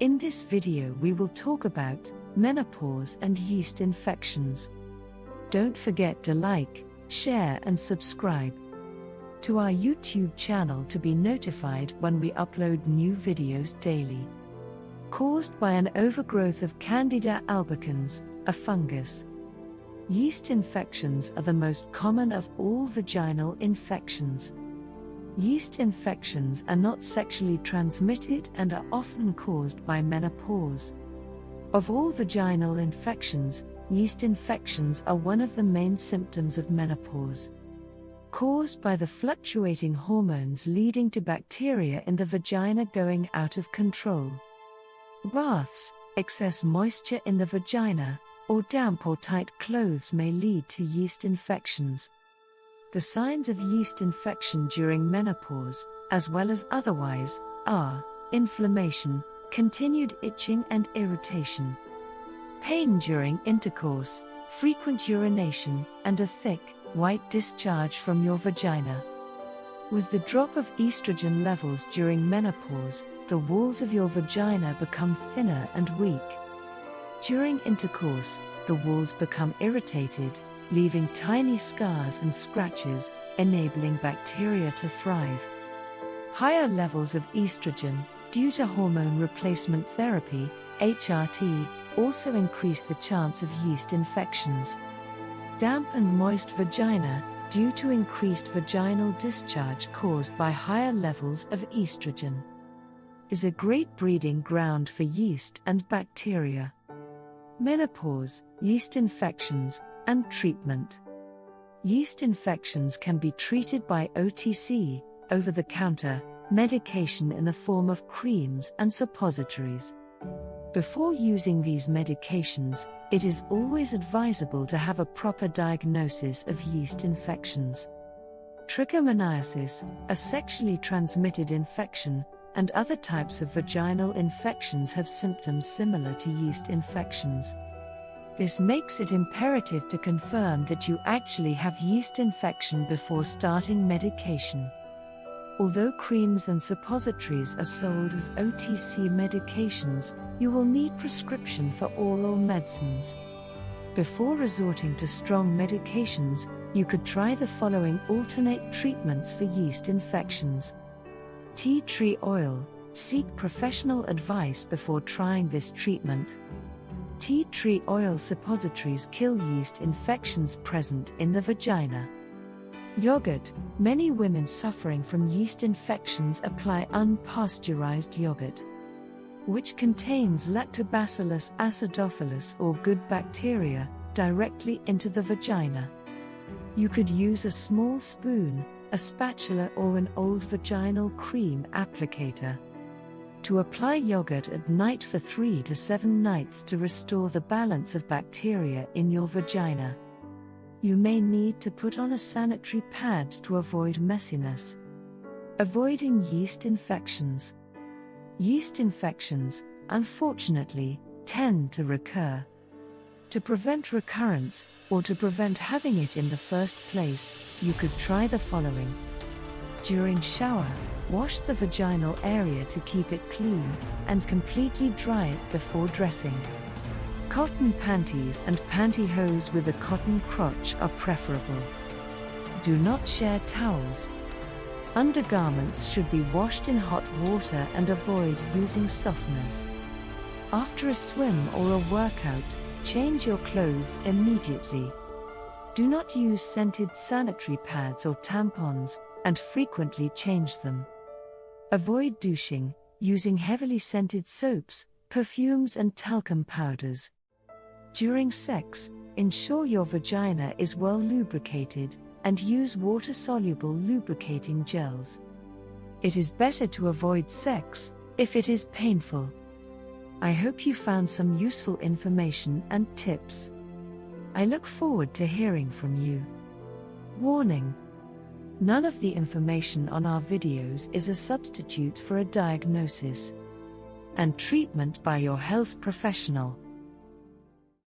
In this video we will talk about menopause and yeast infections. Don't forget to like, share and subscribe to our YouTube channel to be notified when we upload new videos daily. Caused by an overgrowth of Candida albicans, a fungus. Yeast infections are the most common of all vaginal infections. Yeast infections are not sexually transmitted and are often caused by menopause. Of all vaginal infections, yeast infections are one of the main symptoms of menopause. Caused by the fluctuating hormones leading to bacteria in the vagina going out of control. Baths, excess moisture in the vagina, or damp or tight clothes may lead to yeast infections. The signs of yeast infection during menopause, as well as otherwise, are inflammation, continued itching and irritation, pain during intercourse, frequent urination, and a thick, white discharge from your vagina. With the drop of estrogen levels during menopause, the walls of your vagina become thinner and weak. During intercourse, the walls become irritated, leaving tiny scars and scratches, enabling bacteria to thrive. Higher levels of estrogen, due to hormone replacement therapy, HRT, also increase the chance of yeast infections. Damp and moist vagina, due to increased vaginal discharge caused by higher levels of estrogen, is a great breeding ground for yeast and bacteria. Menopause, yeast infections, and treatment. Yeast infections can be treated by OTC, over-the-counter, medication in the form of creams and suppositories. Before using these medications, it is always advisable to have a proper diagnosis of yeast infections. Trichomoniasis, a sexually transmitted infection, and other types of vaginal infections have symptoms similar to yeast infections. This makes it imperative to confirm that you actually have yeast infection before starting medication. Although creams and suppositories are sold as OTC medications, you will need prescription for oral medicines. Before resorting to strong medications, you could try the following alternate treatments for yeast infections. Tea tree oil. Seek professional advice before trying this treatment. Tea tree oil suppositories kill yeast infections present in the vagina. Yogurt. Many women suffering from yeast infections apply unpasteurized yogurt, which contains Lactobacillus acidophilus or good bacteria, directly into the vagina. You could use a small spoon, a spatula or an old vaginal cream applicator to apply yogurt at night for 3 to 7 nights to restore the balance of bacteria in your vagina. You may need to put on a sanitary pad to avoid messiness. Avoiding yeast infections. Yeast infections, unfortunately, tend to recur. To prevent recurrence, or to prevent having it in the first place, you could try the following. During shower, wash the vaginal area to keep it clean, and completely dry it before dressing. Cotton panties and pantyhose with a cotton crotch are preferable. Do not share towels. Undergarments should be washed in hot water and avoid using softeners. After a swim or a workout, change your clothes immediately. Do not use scented sanitary pads or tampons, and frequently change them. Avoid douching, using heavily scented soaps, perfumes and talcum powders. During sex, ensure your vagina is well lubricated, and use water-soluble lubricating gels. It is better to avoid sex if it is painful. I hope you found some useful information and tips. I look forward to hearing from you. Warning: none of the information on our videos is a substitute for a diagnosis and treatment by your health professional.